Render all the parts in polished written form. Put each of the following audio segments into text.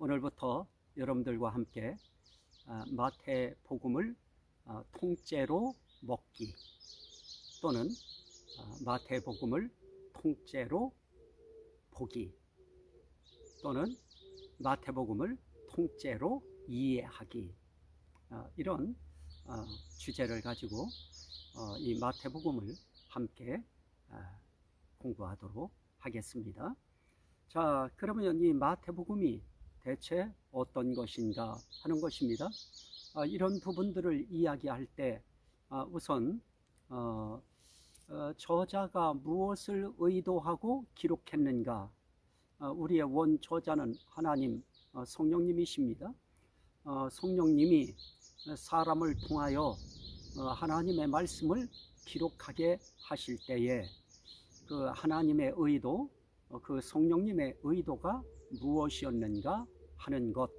오늘부터 여러분들과 함께 마태복음을 통째로 먹기 또는 마태복음을 통째로 보기 또는 마태복음을 통째로 이해하기, 이런 주제를 가지고 이 마태복음을 함께 공부하도록 하겠습니다. 자, 그러면 이 마태복음이 대체 어떤 것인가 하는 것입니다. 이런 부분들을 이야기할 때 우선 저자가 무엇을 의도하고 기록했는가, 우리의 원저자는 하나님 성령님이십니다. 성령님이 사람을 통하여 하나님의 말씀을 기록하게 하실 때에 그 하나님의 의도, 그 성령님의 의도가 무엇이었는가 하는 것,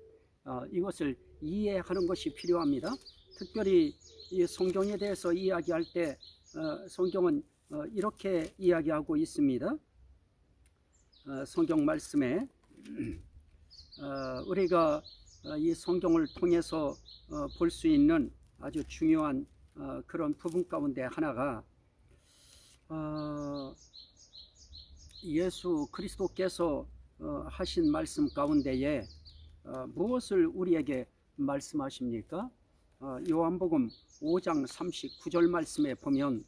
이것을 이해하는 것이 필요합니다. 특별히 이 성경에 대해서 이야기할 때 성경은 이렇게 이야기하고 있습니다. 성경 말씀에 우리가 이 성경을 통해서 볼 수 있는 아주 중요한 그런 부분 가운데 하나가 예수 그리스도께서 하신 말씀 가운데에 무엇을 우리에게 말씀하십니까? 요한복음 5장 39절 말씀에 보면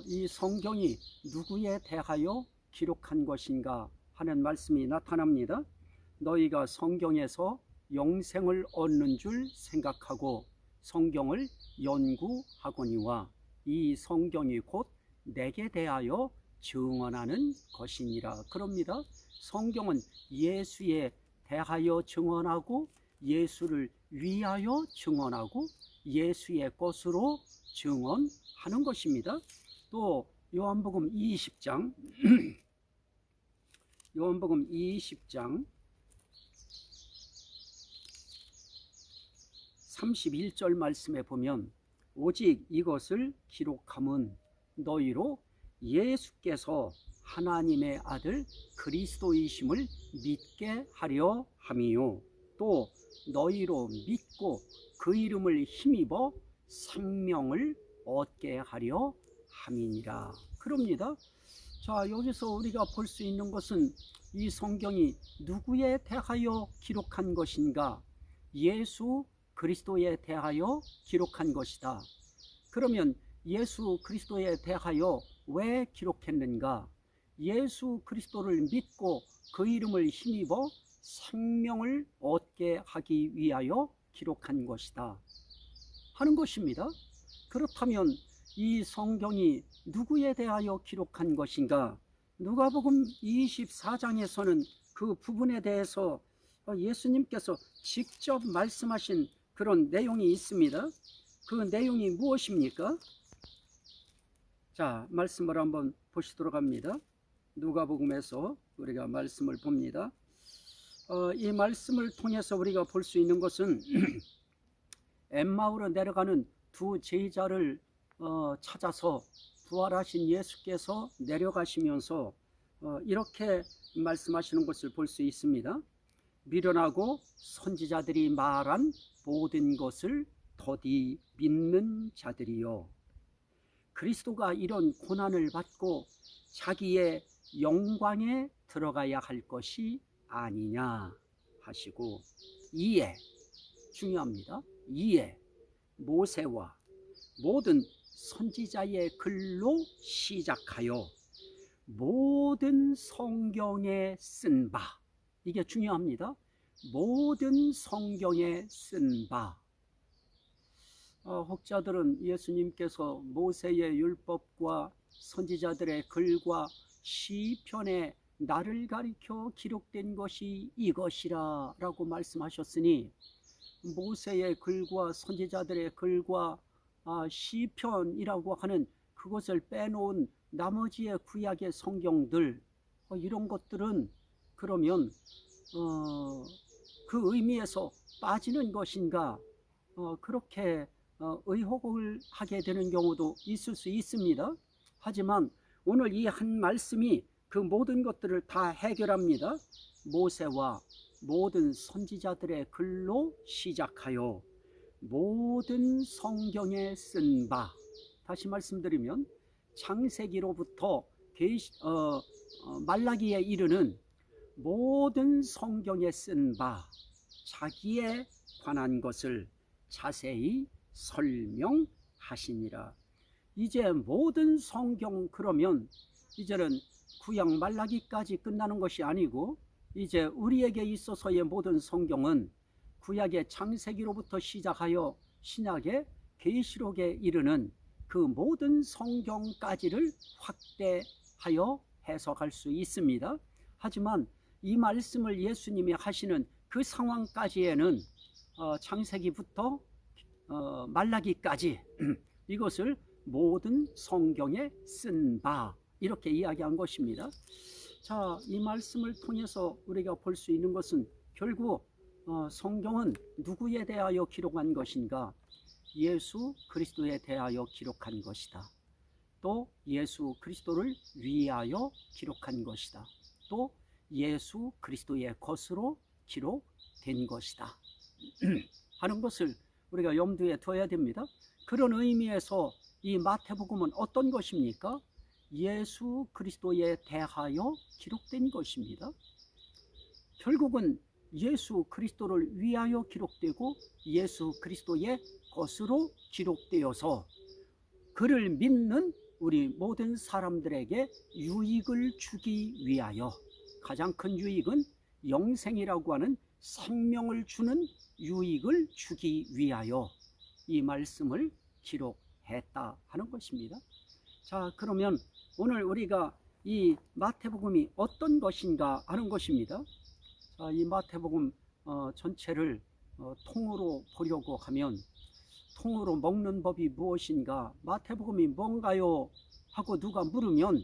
이 성경이 누구에 대하여 기록한 것인가 하는 말씀이 나타납니다. 너희가 성경에서 영생을 얻는 줄 생각하고 성경을 연구하거니와 이 성경이 곧 내게 대하여 증언하는 것이니라. 그럽니다. 성경은 예수에 대하여 증언하고 예수를 위하여 증언하고 예수의 것으로 증언하는 것입니다. 또 요한복음 20장 요한복음 20장 31절 말씀에 보면 오직 이것을 기록함은 너희로 예수께서 하나님의 아들 그리스도이심을 믿게 하려 함이요 또 너희로 믿고 그 이름을 힘입어 생명을 얻게 하려 함이니라. 그럽니다. 자, 여기서 우리가 볼 수 있는 것은 이 성경이 누구에 대하여 기록한 것인가? 예수 그리스도에 대하여 기록한 것이다. 그러면 예수 그리스도에 대하여 왜 기록했는가? 예수 그리스도를 믿고 그 이름을 힘입어 생명을 얻게 하기 위하여 기록한 것이다 하는 것입니다. 그렇다면 이 성경이 누구에 대하여 기록한 것인가? 누가복음 24장에서는 그 부분에 대해서 예수님께서 직접 말씀하신 그런 내용이 있습니다. 그 내용이 무엇입니까? 자, 말씀을 한번 보시도록 합니다. 누가복음에서 우리가 말씀을 봅니다. 이 말씀을 통해서 우리가 볼 수 있는 것은 엠마오로 내려가는 두 제자를 찾아서 부활하신 예수께서 내려가시면서 이렇게 말씀하시는 것을 볼 수 있습니다. 미련하고 선지자들이 말한 모든 것을 더디 믿는 자들이요 그리스도가 이런 고난을 받고 자기의 영광에 들어가야 할 것이 아니냐 하시고, 이에 중요합니다. 이에 모세와 모든 선지자의 글로 시작하여 모든 성경에 쓴 바, 이게 중요합니다. 모든 성경에 쓴 바. 혹자들은 예수님께서 모세의 율법과 선지자들의 글과 시편에 나를 가리켜 기록된 것이 이것이라 라고 말씀하셨으니 모세의 글과 선지자들의 글과 시편이라고 하는 그것을 빼놓은 나머지의 구약의 성경들, 이런 것들은 그러면 그 의미에서 빠지는 것인가, 그렇게 의혹을 하게 되는 경우도 있을 수 있습니다. 하지만 오늘 이 한 말씀이 그 모든 것들을 다 해결합니다. 모세와 모든 선지자들의 글로 시작하여 모든 성경에 쓴 바, 다시 말씀드리면 창세기로부터 말라기에 이르는 모든 성경에 쓴 바 자기에 관한 것을 자세히 설명하시니라. 이제 모든 성경, 그러면 이제는 구약 말라기까지 끝나는 것이 아니고 이제 우리에게 있어서의 모든 성경은 구약의 창세기로부터 시작하여 신약의 계시록에 이르는 그 모든 성경까지를 확대하여 해석할 수 있습니다. 하지만 이 말씀을 예수님이 하시는 그 상황까지에는 창세기부터 말라기까지 이것을 모든 성경에 쓴 바, 이렇게 이야기한 것입니다. 자, 이 말씀을 통해서 우리가 볼 수 있는 것은 결국 성경은 누구에 대하여 기록한 것인가? 예수 그리스도에 대하여 기록한 것이다. 또 예수 그리스도를 위하여 기록한 것이다. 또 예수 그리스도의 것으로 기록된 것이다 하는 것을 우리가 염두에 둬야 됩니다. 그런 의미에서 이 마태복음은 어떤 것입니까? 예수 그리스도에 대하여 기록된 것입니다. 결국은 예수 그리스도를 위하여 기록되고 예수 그리스도의 것으로 기록되어서 그를 믿는 우리 모든 사람들에게 유익을 주기 위하여, 가장 큰 유익은 영생이라고 하는 생명을 주는 유익을 주기 위하여 이 말씀을 기록했다 하는 것입니다. 자, 그러면 오늘 우리가 이 마태복음이 어떤 것인가 하는 것입니다. 자, 이 마태복음 전체를 통으로 보려고 하면 통으로 먹는 법이 무엇인가, 마태복음이 뭔가요 하고 누가 물으면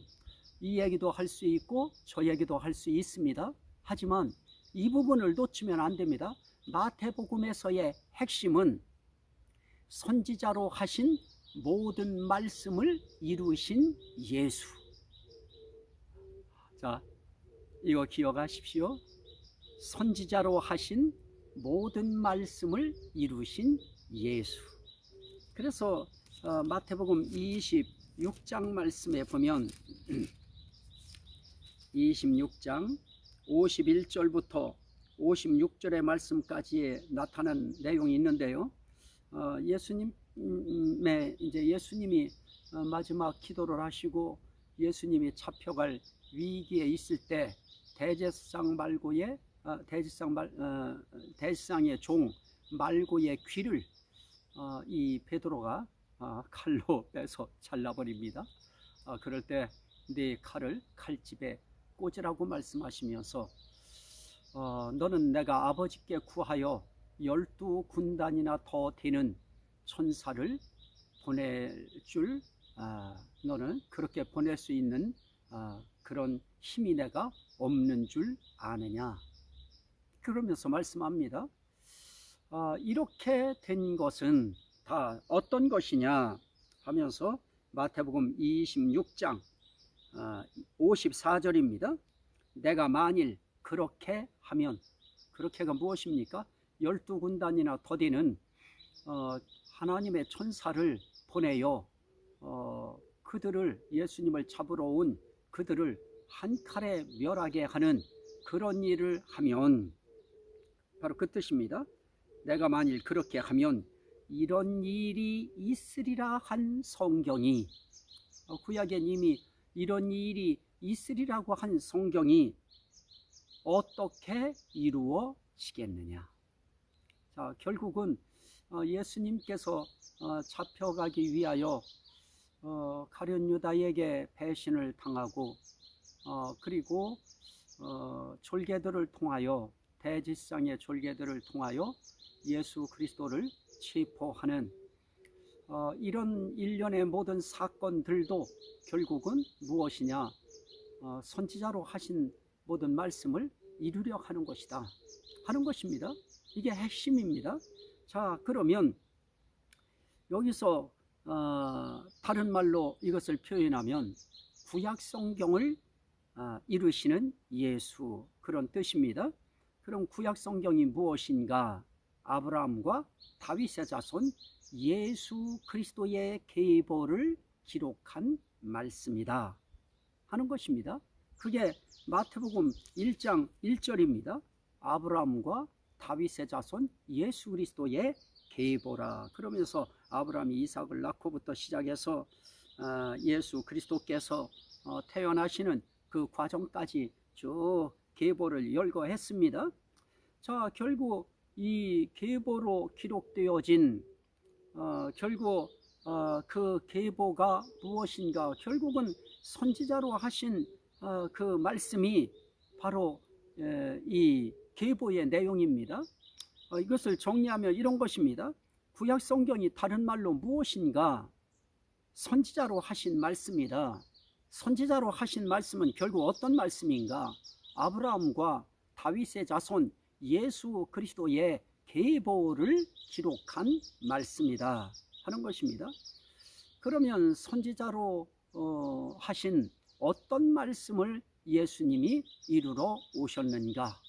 이 얘기도 할 수 있고 저 얘기도 할 수 있습니다. 하지만 이 부분을 놓치면 안 됩니다. 마태복음에서의 핵심은 선지자로 하신 모든 말씀을 이루신 예수. 자, 이거 기억하십시오. 선지자로 하신 모든 말씀을 이루신 예수. 그래서 마태복음 26장 말씀에 보면 26장 51절부터 56절의 말씀까지에 나타난 내용이 있는데요. 예수님이 마지막 기도를 하시고 예수님이 잡혀갈 위기에 있을 때 대제사장의 종 말고의 귀를 이 베드로가 칼로 빼서 잘라버립니다. 그럴 때 네 칼을 칼집에 꽂으라고 말씀하시면서 너는 내가 아버지께 구하여 12군단이나 더 되는 천사를 보낼 줄 너는 그렇게 보낼 수 있는 그런 힘이 내가 없는 줄 아느냐, 그러면서 말씀합니다. 이렇게 된 것은 다 어떤 것이냐 하면서 마태복음 26장 54절입니다. 내가 만일 그렇게 하면, 그렇게가 무엇입니까? 12군단이나 더 되는 하나님의 천사를 보내요 그들을, 예수님을 잡으러 온 그들을 한 칼에 멸하게 하는 그런 일을 하면, 바로 그 뜻입니다. 내가 만일 그렇게 하면 이런 일이 있으리라 한 성경이, 구약엔 이미 이런 일이 있으리라고 한 성경이 어떻게 이루어지겠느냐. 자, 결국은 예수님께서 잡혀가기 위하여 가룟 유다에게 배신을 당하고 그리고 졸개들을 통하여, 대제사장의 졸개들을 통하여 예수 그리스도를 체포하는 이런 일련의 모든 사건들도 결국은 무엇이냐, 선지자로 하신 모든 말씀을 이루려 하는 것이다 하는 것입니다. 이게 핵심입니다. 자, 그러면 여기서 다른 말로 이것을 표현하면 구약 성경을 이루시는 예수, 그런 뜻입니다. 그럼 구약 성경이 무엇인가? 아브라함과 다윗의 자손 예수 그리스도의 계보를 기록한 말씀이다 하는 것입니다. 그게 마태복음 1장 1절입니다. 아브라함과 다윗의 자손 예수 그리스도의 계보라. 그러면서 아브라함이 이삭을 낳고부터 시작해서 예수 그리스도께서 태어나시는 그 과정까지 쭉 계보를 열거했습니다. 자, 결국 이 계보로 기록되어진 결국 그 계보가 무엇인가? 결국은 선지자로 하신 그 말씀이 바로 이 계보의 내용입니다. 이것을 정리하면 이런 것입니다. 구약 성경이 다른 말로 무엇인가? 선지자로 하신 말씀이다. 선지자로 하신 말씀은 결국 어떤 말씀인가? 아브라함과 다윗의 자손 예수 그리스도의 계보를 기록한 말씀이다 하는 것입니다. 그러면 선지자로 하신 어떤 말씀을 예수님이 이루러 오셨는가?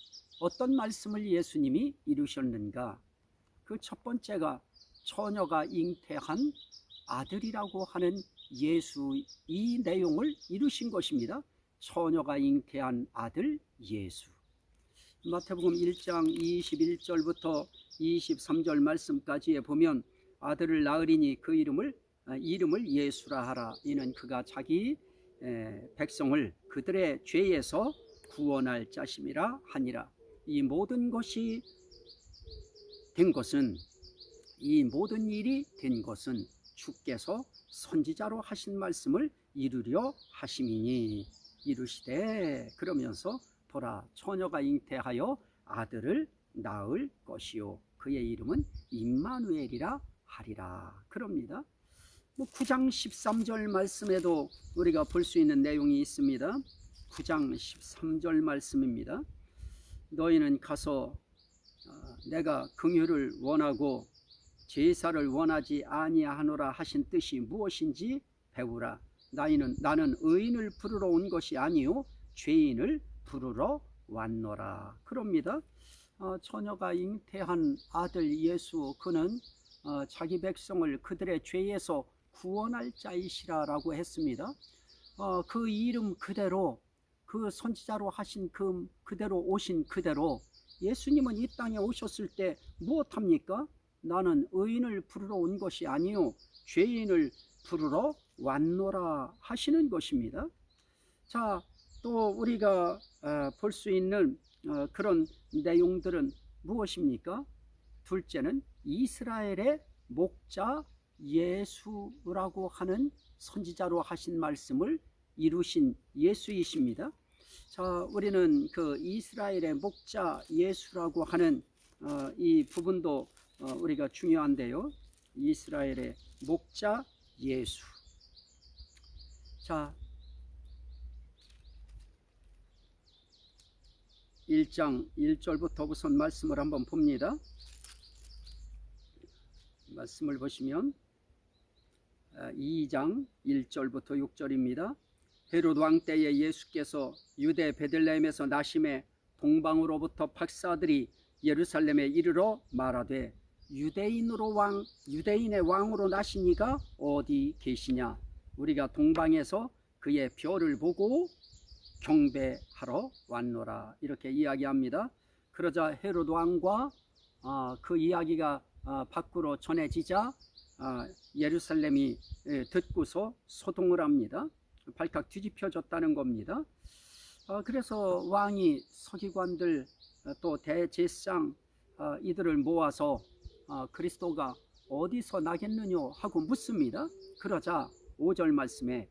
어떤 말씀을 예수님이 이루셨는가? 그 첫 번째가 처녀가 잉태한 아들이라고 하는 예수, 이 내용을 이루신 것입니다. 처녀가 잉태한 아들 예수. 마태복음 1장 21절부터 23절 말씀까지에 보면 아들을 낳으리니 그 이름을 예수라 하라. 이는 그가 자기 백성을 그들의 죄에서 구원할 자심이라 하니라. 이 모든 것이 된 것은, 이 모든 일이 된 것은 주께서 선지자로 하신 말씀을 이루려 하심이니 이루시되 그러면서 보라 처녀가 잉태하여 아들을 낳을 것이요 그의 이름은 임마누엘이라 하리라. 그럽니다. 9장 13절 말씀에도 우리가 볼 수 있는 내용이 있습니다. 9장 13절 말씀입니다. 너희는 가서 내가 긍휼을 원하고 제사를 원하지 아니하노라 하신 뜻이 무엇인지 배우라. 나는 의인을 부르러 온 것이 아니요 죄인을 부르러 왔노라. 그럽니다. 처녀가 잉태한 아들 예수, 그는 자기 백성을 그들의 죄에서 구원할 자이시라라고 했습니다. 그 이름 그대로, 그 선지자로 하신 그대로 오신 그대로 예수님은 이 땅에 오셨을 때 무엇합니까? 나는 의인을 부르러 온 것이 아니요 죄인을 부르러 왔노라 하시는 것입니다. 자, 또 우리가 볼 수 있는 그런 내용들은 무엇입니까? 둘째는 이스라엘의 목자 예수라고 하는 선지자로 하신 말씀을 이루신 예수이십니다. 자, 우리는 그 이스라엘의 목자 예수라고 하는 이 부분도 우리가 중요한데요. 이스라엘의 목자 예수. 자, 1장 1절부터 우선 말씀을 한번 봅니다. 말씀을 보시면 2장 1절부터 6절입니다. 헤롯 왕 때에 예수께서 유대 베들레헴에서 나심에 동방으로부터 박사들이 예루살렘에 이르러 말하되 유대인의 왕으로 나신 이가 어디 계시냐? 우리가 동방에서 그의 별을 보고 경배하러 왔노라. 이렇게 이야기합니다. 그러자 헤롯 왕과 그 이야기가 밖으로 전해지자 예루살렘이 듣고서 소동을 합니다. 발칵 뒤집혀졌다는 겁니다. 그래서 왕이 서기관들 또 대제사장 이들을 모아서 그리스도가 어디서 나겠느냐 하고 묻습니다. 그러자 5절 말씀에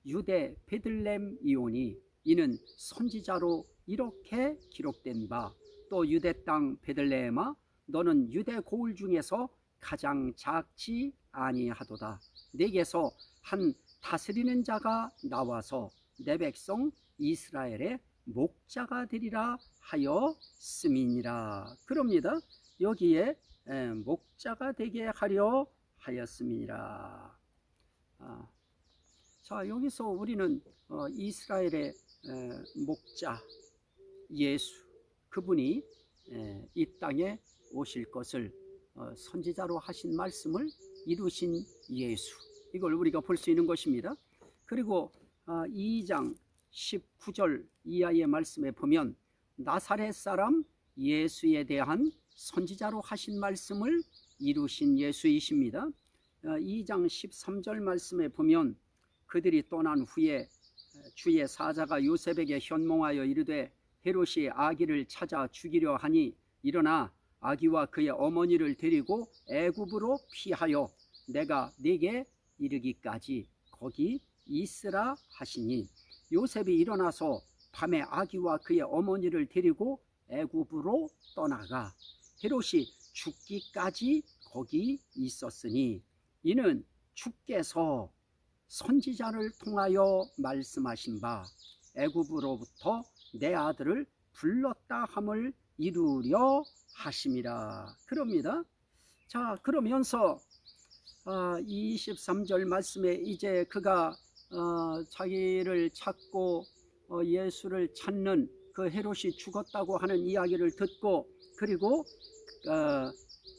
유대 베들렘이오니 이는 선지자로 이렇게 기록된 바, 또 유대 땅 베들레헴아 너는 유대 고을 중에서 가장 작지 아니하도다. 내게서 한 다스리는 자가 나와서 내 백성 이스라엘의 목자가 되리라 하였음이니라. 그럽니다. 여기에 목자가 되게 하려 하였음이니라. 자, 여기서 우리는 이스라엘의 목자 예수, 그분이 이 땅에 오실 것을 선지자로 하신 말씀을 이루신 예수, 이걸 우리가 볼 수 있는 것입니다. 그리고 2장 19절 이하의 말씀에 보면 나사렛 사람 예수에 대한 선지자로 하신 말씀을 이루신 예수이십니다. 2장 13절 말씀에 보면 그들이 떠난 후에 주의 사자가 요셉에게 현몽하여 이르되 헤롯이 아기를 찾아 죽이려 하니 일어나 아기와 그의 어머니를 데리고 애굽으로 피하여 내가 네게 이르기까지 거기 있으라 하시니, 요셉이 일어나서 밤에 아기와 그의 어머니를 데리고 애굽으로 떠나가 헤롯이 죽기까지 거기 있었으니 이는 주께서 선지자를 통하여 말씀하신 바 애굽으로부터 내 아들을 불렀다 함을 이루려 하심이라 그럽니다. 자, 그러면서 23절 말씀에 이제 그가 자기를 찾고 예수를 찾는 그 헤롯이 죽었다고 하는 이야기를 듣고, 그리고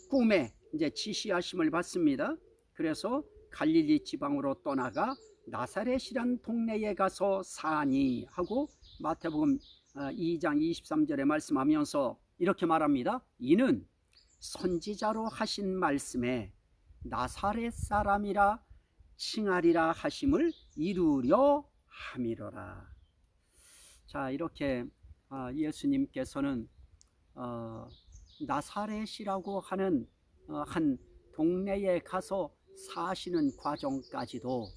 꿈에 이제 지시하심을 받습니다. 그래서 갈릴리 지방으로 떠나가 나사렛이란 동네에 가서 사니 하고 마태복음 2장 23절에 말씀하면서 이렇게 말합니다. 이는 선지자로 하신 말씀에 나사렛 사람이라 칭하리라 하심을 이루려 함이로라. 자, 이렇게 예수님께서는 나사렛이라고 하는 한 동네에 가서 사시는 과정까지도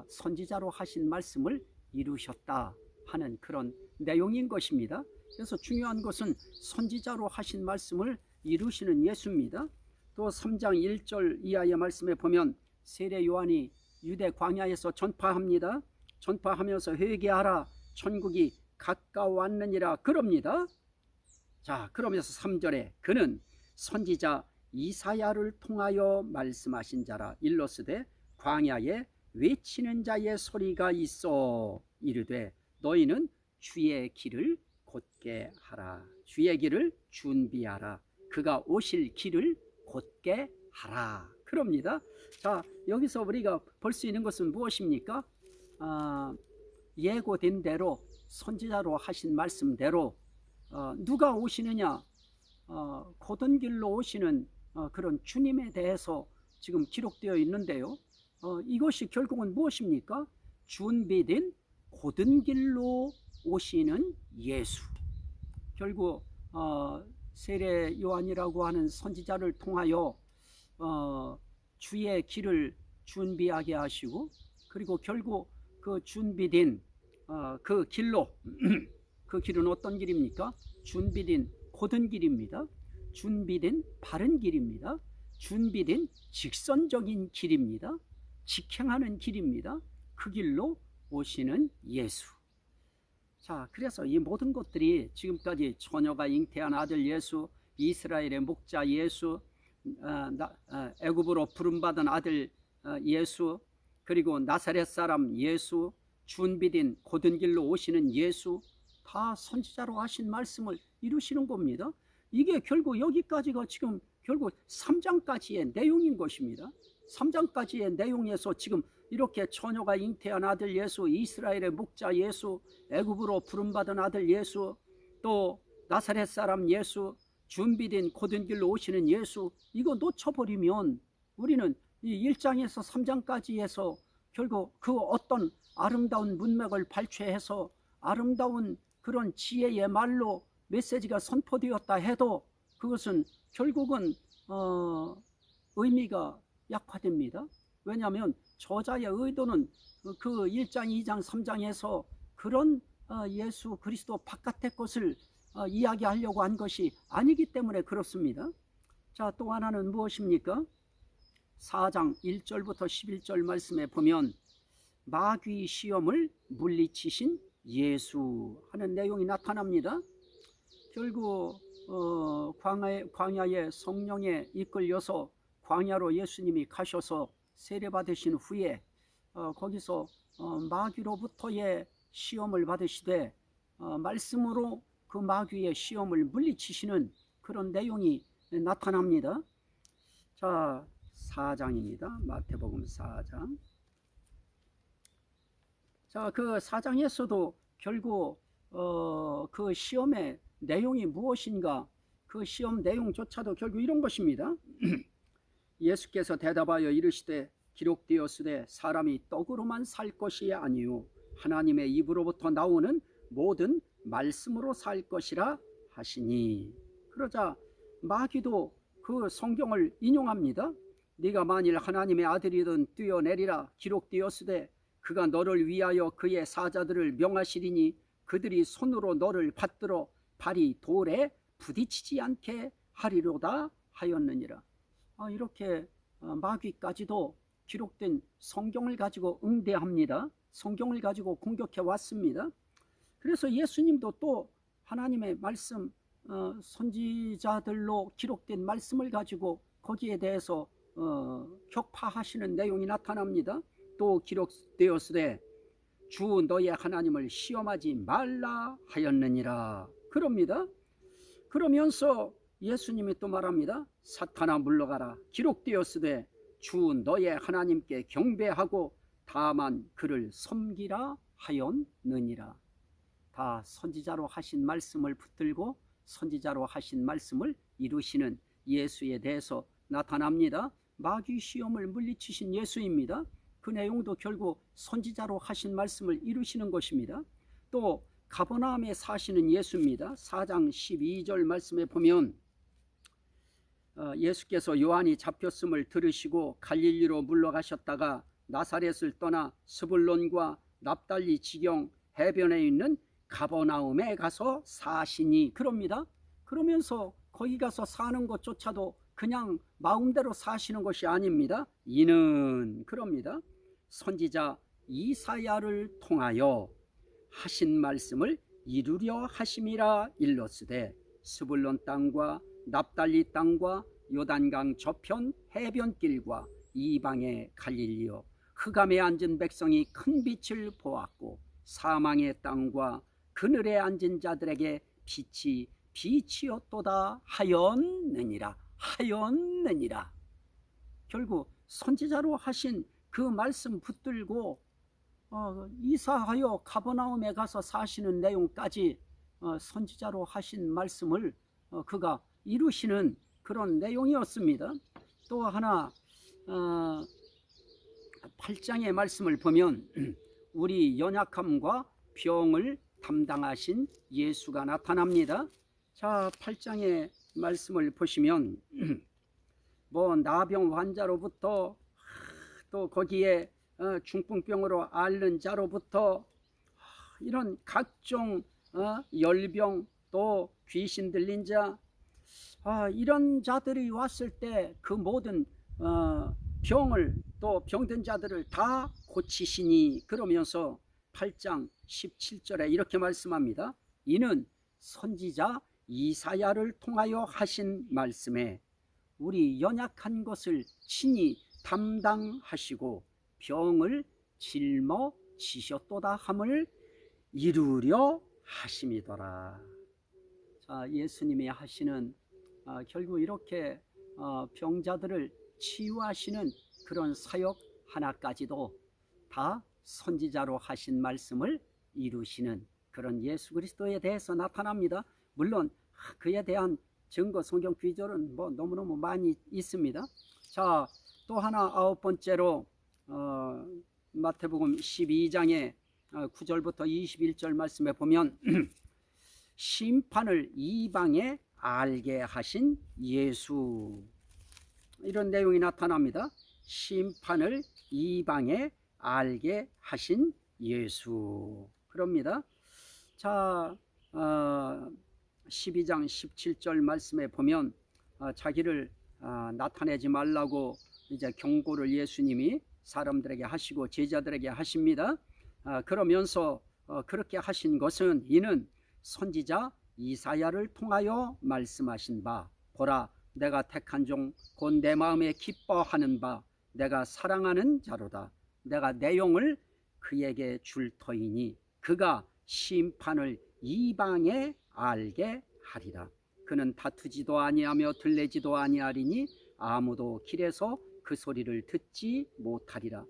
선지자로 하신 말씀을 이루셨다 하는 그런 내용인 것입니다. 그래서 중요한 것은 선지자로 하신 말씀을 이루시는 예수입니다. 또 3장 1절 이하의 말씀에 보면 세례 요한이 유대 광야에서 전파합니다. 전파하면서 회개하라 천국이 가까웠느니라 그럽니다. 자, 그러면서 3절에 그는 선지자 이사야를 통하여 말씀하신 자라. 일러스되 광야에 외치는 자의 소리가 있어 이르되 너희는 주의 길을 곧게 하라. 주의 길을 준비하라. 그가 오실 길을 곧게 하라 그럽니다. 자, 여기서 우리가 볼 수 있는 것은 무엇입니까? 예고된 대로 선지자로 하신 말씀대로 누가 오시느냐, 곧은 길로 오시는 그런 주님에 대해서 지금 기록되어 있는데요. 이것이 결국은 무엇입니까? 준비된 곧은 길로 오시는 예수. 결국 세례 요한이라고 하는 선지자를 통하여 주의 길을 준비하게 하시고, 그리고 결국 그 준비된 그 길로 그 길은 어떤 길입니까? 준비된 곧은 길입니다. 준비된 바른 길입니다. 준비된 직선적인 길입니다. 직행하는 길입니다. 그 길로 오시는 예수. 자, 그래서 이 모든 것들이 지금까지 처녀가 잉태한 아들 예수, 이스라엘의 목자 예수, 애굽으로 부름받은 아들 예수, 그리고 나사렛 사람 예수, 준비된 곧은 길로 오시는 예수, 다 선지자로 하신 말씀을 이루시는 겁니다. 이게 결국 여기까지가 지금 결국 3장까지의 내용인 것입니다. 3장까지의 내용에서 지금 이렇게 처녀가 잉태한 아들 예수, 이스라엘의 목자 예수, 애굽으로 부름받은 아들 예수, 또 나사렛 사람 예수, 준비된 곧은 길로 오시는 예수, 이거 놓쳐버리면 우리는 이 1장에서 3장까지 해서 결국 그 어떤 아름다운 문맥을 발췌해서 아름다운 그런 지혜의 말로 메시지가 선포되었다 해도 그것은 결국은 의미가 약화됩니다. 왜냐하면 저자의 의도는 그 1장, 2장, 3장에서 그런 예수 그리스도 바깥의 것을 이야기하려고 한 것이 아니기 때문에 그렇습니다. 자, 또 하나는 무엇입니까? 4장 1절부터 11절 말씀에 보면 마귀 시험을 물리치신 예수 하는 내용이 나타납니다. 결국 광야에 성령에 이끌려서 광야로 예수님이 가셔서 세례받으신 후에 거기서 마귀로부터의 시험을 받으시되 말씀으로 그 그 마귀의 시험을 물리치시는 그런 내용이 나타납니다. 자, 4장입니다. 마태복음 4장. 자, 그 4장에서도 결국 그 시험의 내용이 무엇인가, 그 시험 내용조차도 결국 이런 것입니다. 예수께서 대답하여 이르시되 기록되었으되 사람이 떡으로만 살 것이 아니요 하나님의 입으로부터 나오는 모든 말씀으로 살 것이라 하시니. 그러자 마귀도 그 성경을 인용합니다. 네가 만일 하나님의 아들이든 뛰어내리라 기록되었으되 그가 너를 위하여 그의 사자들을 명하시리니 그들이 손으로 너를 받들어 발이 돌에 부딪히지 않게 하리로다 하였느니라. 이렇게 마귀까지도 기록된 성경을 가지고 응대합니다. 성경을 가지고 공격해 왔습니다. 그래서 예수님도 또 하나님의 말씀, 선지자들로 기록된 말씀을 가지고 거기에 대해서 격파하시는 내용이 나타납니다. 또 기록되었으되 주 너의 하나님을 시험하지 말라 하였느니라. 그럽니다. 그러면서 예수님이 또 말합니다. 사탄아 물러가라 기록되었으되 주 너의 하나님께 경배하고 다만 그를 섬기라 하였느니라. 다 선지자로 하신 말씀을 붙들고 선지자로 하신 말씀을 이루시는 예수에 대해서 나타납니다. 마귀 시험을 물리치신 예수입니다. 그 내용도 결국 선지자로 하신 말씀을 이루시는 것입니다. 또 가버나움에 사시는 예수입니다. 4장 12절 말씀에 보면 예수께서 요한이 잡혔음을 들으시고 갈릴리로 물러가셨다가 나사렛을 떠나 스불론과 납달리 지경 해변에 있는 가버나움에 가서 사시니. 그럽니다. 그러면서 거기 가서 사는 것조차도 그냥 마음대로 사시는 것이 아닙니다. 이는 그럽니다. 선지자 이사야를 통하여 하신 말씀을 이루려 하심이라 일렀으되 스불론 땅과 납달리 땅과 요단강 저편 해변길과 이방의 갈릴리요 흑암에 앉은 백성이 큰 빛을 보았고 사망의 땅과 그늘에 앉은 자들에게 빛이 빛이었도다 하였느니라. 하였느니라. 결국 선지자로 하신 그 말씀 붙들고 이사하여 가버나움에 가서 사시는 내용까지 선지자로 하신 말씀을 그가 이루시는 그런 내용이었습니다. 또 하나 8장의 말씀을 보면 우리 연약함과 병을 담당하신 예수가 나타납니다. 자, 8장의 말씀을 보시면 뭐 나병 환자로부터 또 거기에 중풍병으로 앓는 자로부터 이런 각종 열병 또 귀신 들린 자 이런 자들이 왔을 때 그 모든 병을 또 병든 자들을 다 고치시니. 그러면서 8장 17절에 이렇게 말씀합니다. 이는 선지자 이사야를 통하여 하신 말씀에 우리 연약한 것을 친히 담당하시고 병을 짊어지셨도다 함을 이루려 하심이더라. 자, 예수님이 하시는 결국 이렇게 병자들을 치유하시는 그런 사역 하나까지도 다 선지자로 하신 말씀을 이루시는 그런 예수 그리스도에 대해서 나타납니다. 물론 그에 대한 증거 성경 비절은 뭐 너무너무 많이 있습니다. 자, 또 하나 9번째로 마태복음 12장의 9절부터 21절 말씀에 보면 심판을 이방에 알게 하신 예수, 이런 내용이 나타납니다. 심판을 이방에 알게 하신 예수. 그럽니다. 자, 12장 17절 말씀에 보면 자기를 나타내지 말라고 이제 경고를 예수님이 사람들에게 하시고 제자들에게 하십니다. 그러면서 그렇게 하신 것은 이는 선지자 이사야를 통하여 말씀하신 바 보라 내가 택한 종 곧 내 마음에 기뻐하는 바 내가 사랑하는 자로다. 내가 내 영을 그에게 줄 터이니 그가 심판을 이방에 알게 하리라. 그는 다투지도 아니하며 들레지도 아니하리니 아무도 길에서 그 소리를 듣지 못하리라.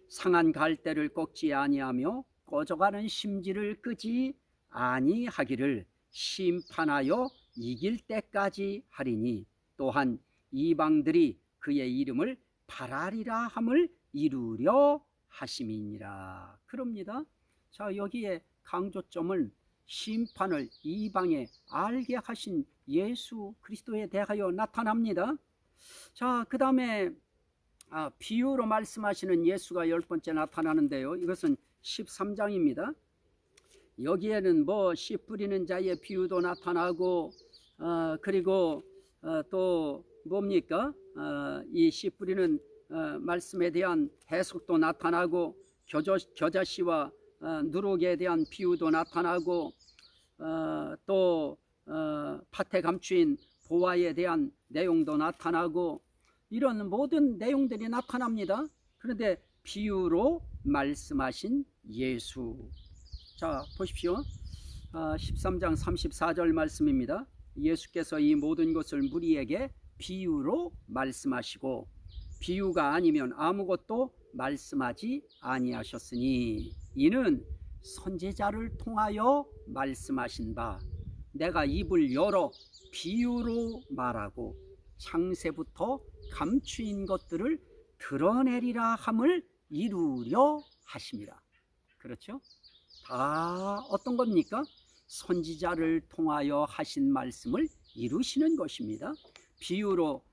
상한 갈대를 꺾지 아니하며 꺼져가는 심지를 끄지 아니하기를 심판하여 이길 때까지 하리니 또한 이방들이 그의 이름을 바라리라 함을 이루려 하심이니라. 그럽니다. 자, 여기에 강조점은 심판을 이방에 알게 하신 예수 그리스도에 대하여 나타납니다. 자, 그 다음에 비유로 말씀하시는 예수가 10번째 나타나는데요. 이것은 13장입니다. 여기에는 씨 뿌리는 자의 비유도 나타나고 그리고 또 뭡니까? 이 씨 뿌리는 말씀에 대한 해석도 나타나고 겨자씨와 누룩에 대한 비유도 나타나고 또 밭에 감추인 보화에 대한 내용도 나타나고 이런 모든 내용들이 나타납니다. 그런데 비유로 말씀하신 예수. 자, 보십시오. 13장 34절 말씀입니다. 예수께서 이 모든 것을 무리에게 비유로 말씀하시고 비유가 아니면 아무것도 말씀하지 아니하셨으니 이는 선지자를 통하여 말씀하신 바 내가 입을 열어 비유로 말하고 창세부터 감추인 것들을 드러내리라 함을 이루려 하심이라. 그렇죠? 다 어떤 겁니까? 선지자를 통하여 하신 말씀을 이루시는 것입니다. 비유로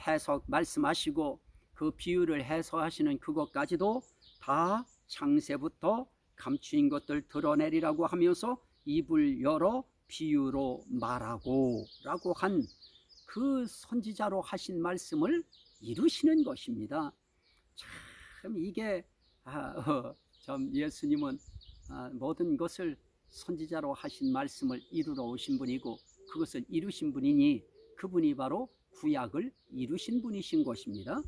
해석 말씀하시고 그 비유를 해석하시는 그것까지도 다 창세부터 감추인 것들 드러내리라고 하면서 입을 열어 비유로 말하고 라고 한 그 선지자로 하신 말씀을 이루시는 것입니다. 참 이게 참 예수님은 모든 것을 선지자로 하신 말씀을 이루러 오신 분이고 그것을 이루신 분이니 그분이 바로 구약을 이루신 분이신 것입니다.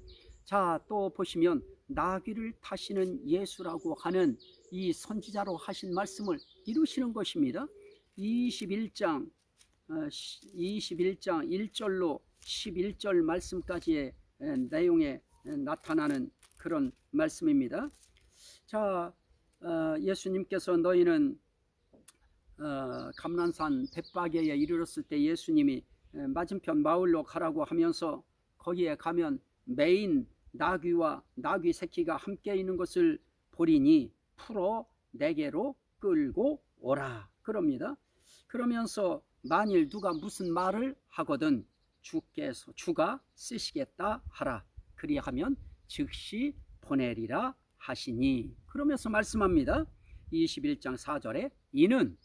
자, 또 보시면 나귀를 타시는 예수라고 하는 이 선지자로 하신 말씀을 이루시는 것입니다. 21장 1절로 11절 말씀까지의 내용에 나타나는 그런 말씀입니다. 자, 예수님께서 너희는 감난산 벳바게에 이르렀을 때 예수님이 맞은편 마을로 가라고 하면서 거기에 가면 메인 나귀와 나귀 새끼가 함께 있는 것을 보리니 풀어 내게로 끌고 오라 그럽니다. 그러면서 만일 누가 무슨 말을 하거든 주가 쓰시겠다 하라. 그리하면 즉시 보내리라 하시니 그러면서 말씀합니다. 21장 4절에 이는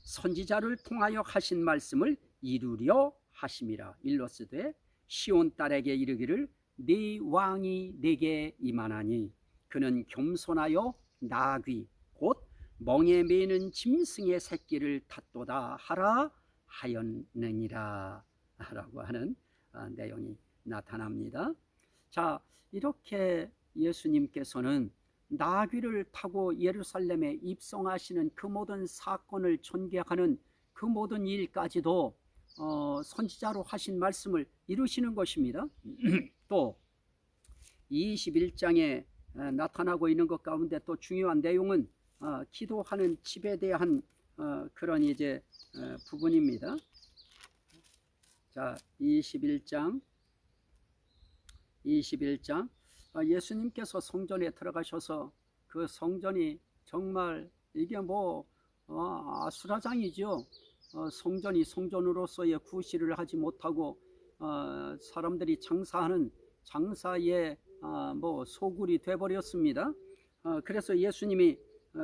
선지자를 통하여 하신 말씀을 이루려 하심이라. 일러스되 시온 딸에게 이르기를 네 왕이 내게 임하나니 그는 겸손하여 나귀 곧 멍에 매는 짐승의 새끼를 탔도다 하라 하였느니라 라고 하는 내용이 나타납니다. 자, 이렇게 예수님께서는 나귀를 타고 예루살렘에 입성하시는 그 모든 사건을 전개하는 그 모든 일까지도 선지자로 하신 말씀을 이루시는 것입니다. 또 21장에 나타나고 있는 것 가운데 또 중요한 내용은 기도하는 집에 대한 그런 이제 부분입니다. 자, 21장 예수님께서 성전에 들어가셔서 그 성전이 정말 이게 아수라장이죠. 성전이 성전으로서의 구실을 하지 못하고 사람들이 장사하는 장사의 소굴이 돼버렸습니다. 그래서 예수님이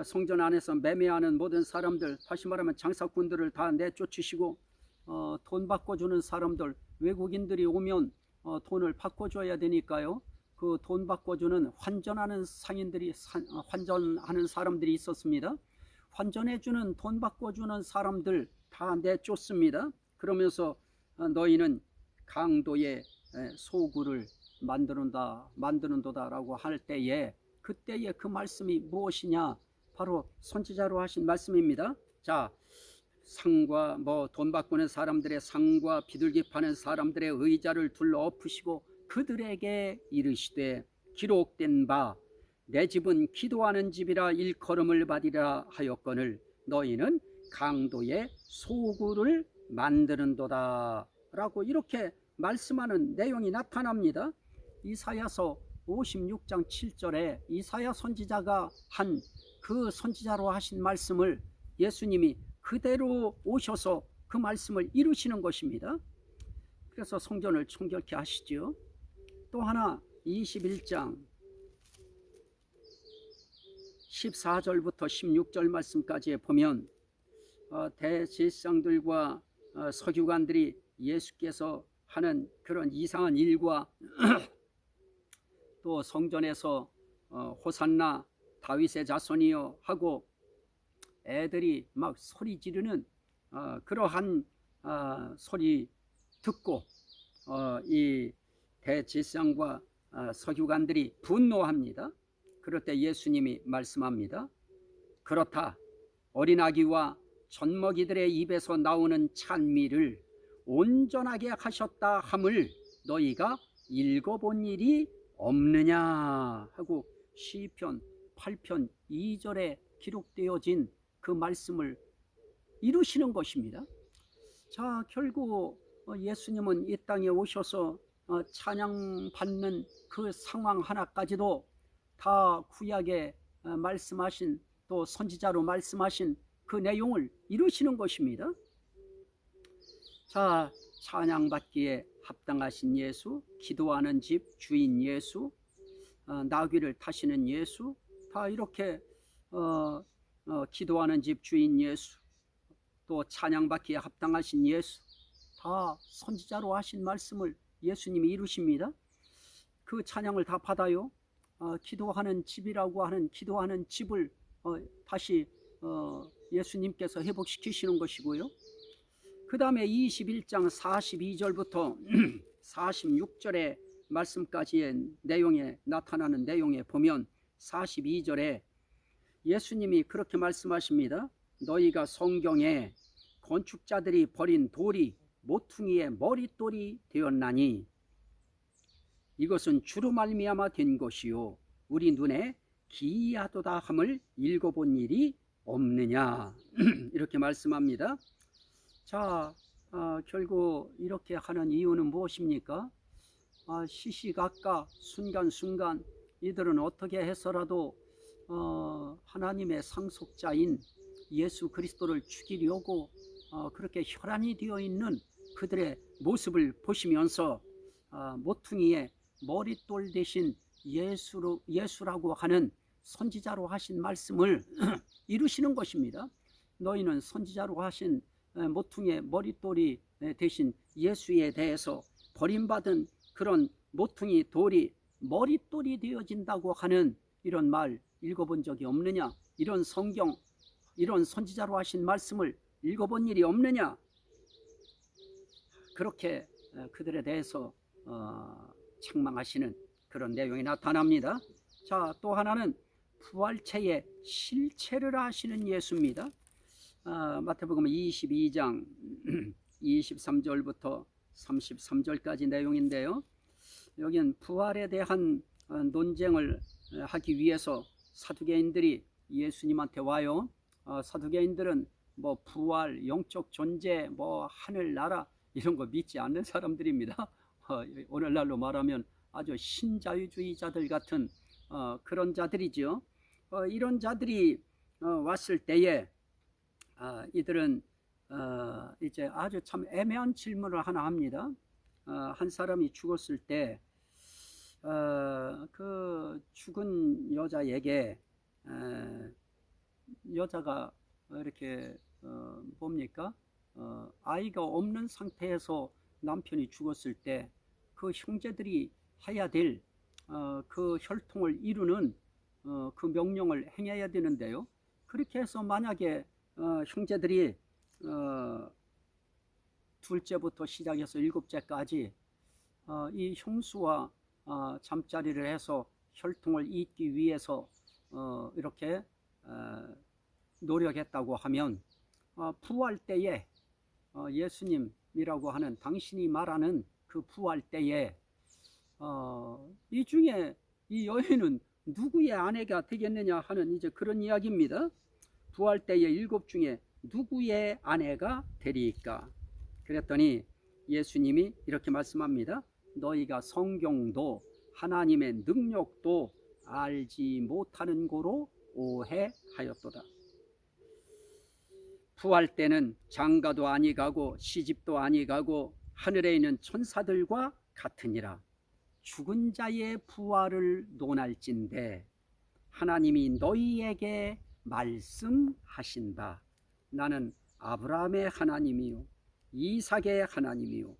성전 안에서 매매하는 모든 사람들, 다시 말하면 장사꾼들을 다 내쫓으시고 돈 바꿔주는 사람들, 외국인들이 오면 돈을 바꿔줘야 되니까요. 그 돈 바꿔주는 환전하는 상인들이 환전하는 사람들이 있었습니다. 환전해주는 돈 바꿔주는 사람들 다 내쫓습니다. 그러면서 너희는 강도의 소굴을 만드는도다라고 할 때에 그때의 그 말씀이 무엇이냐? 바로 선지자로 하신 말씀입니다. 자, 상과 돈 바꾸는 사람들의 상과 비둘기 파는 사람들의 의자를 둘러 엎으시고 그들에게 이르시되 기록된 바 내 집은 기도하는 집이라 일컬음을 받으리라 하였거늘 너희는 강도의 소굴을 만드는도다 라고 이렇게 말씀하는 내용이 나타납니다. 이사야서 56장 7절에 이사야 선지자가 한 그 선지자로 하신 말씀을 예수님이 그대로 오셔서 그 말씀을 이루시는 것입니다. 그래서 성전을 청결케 하시죠. 또 하나 21장 14절부터 16절 말씀까지 보면 대제사장들과 서기관들이 예수께서 하는 그런 이상한 일과 또 성전에서 호산나 다윗의 자손이여 하고 애들이 막 소리 지르는 그러한 소리 듣고 이 대제사장과 서기관들이 분노합니다. 그럴 때 예수님이 말씀합니다. 그렇다. 어린 아기와 젖먹이들의 입에서 나오는 찬미를 온전하게 하셨다 함을 너희가 읽어본 일이 없느냐 하고 시편 8편 2절에 기록되어진 그 말씀을 이루시는 것입니다. 자, 결국 예수님은 이 땅에 오셔서 찬양받는 그 상황 하나까지도 다 구약에 말씀하신 또 선지자로 말씀하신 그 내용을 이루시는 것입니다. 자, 찬양받기에 합당하신 예수, 기도하는 집 주인 예수, 나귀를 타시는 예수, 다 이렇게 기도하는 집 주인 예수, 또 찬양받기에 합당하신 예수, 다 선지자로 하신 말씀을 예수님이 이루십니다. 그 찬양을 다 받아요. 기도하는 집이라고 하는 기도하는 집을 다시 예수님께서 회복시키시는 것이고요. 그 다음에 21장 42절부터 46절의 말씀까지의 내용에 나타나는 내용에 보면 42절에 예수님이 그렇게 말씀하십니다. 너희가 성경에 건축자들이 버린 돌이 모퉁이의 머릿돌이 되었나니 이것은 주로 말미암아 된 것이요 우리 눈에 기이하도다 함을 읽어본 일이 없느냐 이렇게 말씀합니다. 자, 결국 이렇게 하는 이유는 무엇입니까? 시시각각 순간순간 이들은 어떻게 해서라도 하나님의 상속자인 예수 그리스도를 죽이려고 그렇게 혈안이 되어 있는 그들의 모습을 보시면서 모퉁이의 머릿돌 대신 예수라고 하는 선지자로 하신 말씀을 이루시는 것입니다. 너희는 선지자로 하신 모퉁이의 머릿돌이 대신 예수에 대해서 버림받은 그런 모퉁이 돌이 머릿돌이 되어진다고 하는 이런 말 읽어본 적이 없느냐? 이런 성경, 이런 선지자로 하신 말씀을 읽어본 일이 없느냐? 그렇게 그들에 대해서 책망하시는 그런 내용이 나타납니다. 자, 또 하나는 부활체의 실체를 아시는 예수입니다. 마태복음 22장 23절부터 33절까지 내용인데요. 여기는 부활에 대한 논쟁을 하기 위해서 사두개인들이 예수님한테 와요. 사두개인들은 부활, 영적 존재, 하늘나라 이런 거 믿지 않는 사람들입니다. 오늘날로 말하면 아주 신자유주의자들 같은 그런 자들이죠. 이런 자들이 왔을 때에 이들은 이제 아주 참 애매한 질문을 하나 합니다. 한 사람이 죽었을 때 그 죽은 여자에게 여자가 이렇게 뭡니까? 아이가 없는 상태에서 남편이 죽었을 때 그 형제들이 해야 될 그 혈통을 이루는 그 명령을 행해야 되는데요. 그렇게 해서 만약에 형제들이 둘째부터 시작해서 일곱째까지 이 형수와 잠자리를 해서 혈통을 잇기 위해서 이렇게 노력했다고 하면 부활 때에 예수님이라고 하는 당신이 말하는 그 부활 때에 이 중에 이 여인은 누구의 아내가 되겠느냐 하는 이제 그런 이야기입니다. 부활 때에 7 중에 누구의 아내가 되리까? 그랬더니 예수님이 이렇게 말씀합니다. 너희가 성경도 하나님의 능력도 알지 못하는 고로 오해하였도다. 부활 때는 장가도 아니 가고 시집도 아니 가고 하늘에 있는 천사들과 같으니라. 죽은 자의 부활을 논할진대 하나님이 너희에게 말씀하신다. 나는 아브라함의 하나님이요 이삭의 하나님이요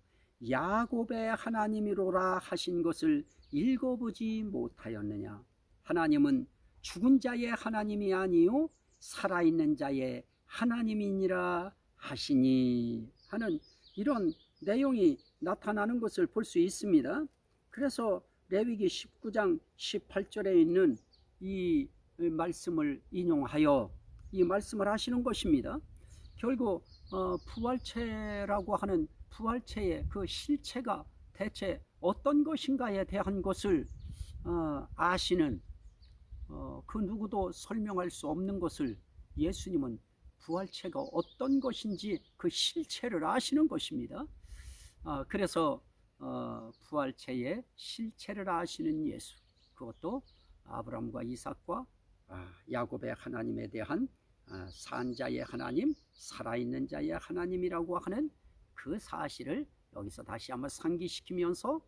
야곱의 하나님이로라 하신 것을 읽어보지 못하였느냐. 하나님은 죽은 자의 하나님이 아니요 살아있는 자의 하나님이니라 하시니 하는 이런 내용이 나타나는 것을 볼 수 있습니다. 그래서 레위기 19장 18절에 있는 이 말씀을 인용하여 이 말씀을 하시는 것입니다. 결국 부활체라고 하는 부활체의 그 실체가 대체 어떤 것인가에 대한 것을 아시는 그 누구도 설명할 수 없는 것을 예수님은 부활체가 어떤 것인지 그 실체를 아시는 것입니다. 그래서 부활체의 실체를 아시는 예수, 그것도 아브라함과 이삭과 야곱의 하나님에 대한 산 자의 하나님, 살아있는 자의 하나님이라고 하는 그 사실을 여기서 다시 한번 상기시키면서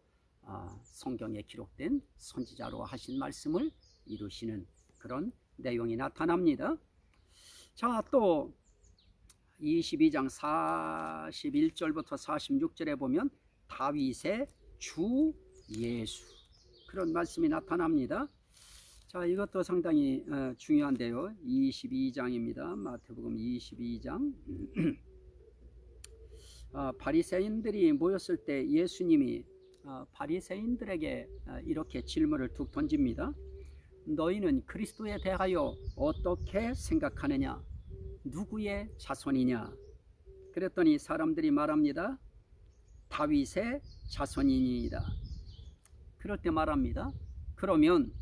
성경에 기록된 선지자로 하신 말씀을 이루시는 그런 내용이 나타납니다. 자, 또 22장 41절부터 46절에 보면 다윗의 주 예수, 그런 말씀이 나타납니다. 자, 이것도 상당히 중요한데요. 22장입니다. 마태복음 22장. 바리새인들이 모였을 때 예수님이 바리새인들에게 이렇게 질문을 툭 던집니다. 너희는 그리스도에 대하여 어떻게 생각하느냐? 누구의 자손이냐? 그랬더니 사람들이 말합니다. 다윗의 자손이니이다. 그럴 때 말합니다. 그러면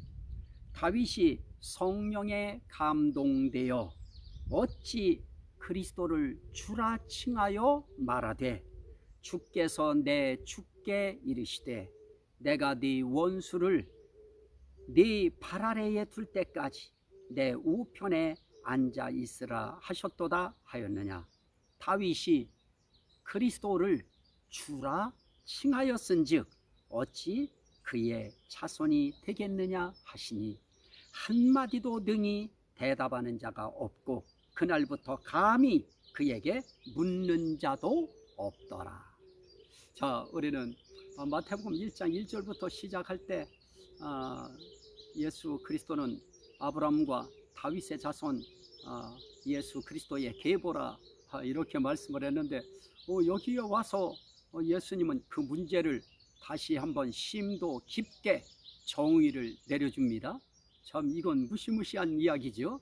다윗이 성령에 감동되어 어찌 그리스도를 주라 칭하여 말하되 주께서 내 주께 이르시되 내가 네 원수를 네 발 아래에 둘 때까지 내 우편에 앉아 있으라 하셨도다 하였느냐. 다윗이 그리스도를 주라 칭하였은즉 어찌 그의 자손이 되겠느냐 하시니 한마디도 능히 대답하는 자가 없고 그날부터 감히 그에게 묻는 자도 없더라. 자, 우리는 마태복음 1장 1절부터 시작할 때 예수 그리스도는 아브라함과 다윗의 자손 예수 그리스도의 계보라 이렇게 말씀을 했는데 여기에 와서 예수님은 그 문제를 다시 한번 심도 깊게 정의를 내려줍니다. 참 이건 무시무시한 이야기죠.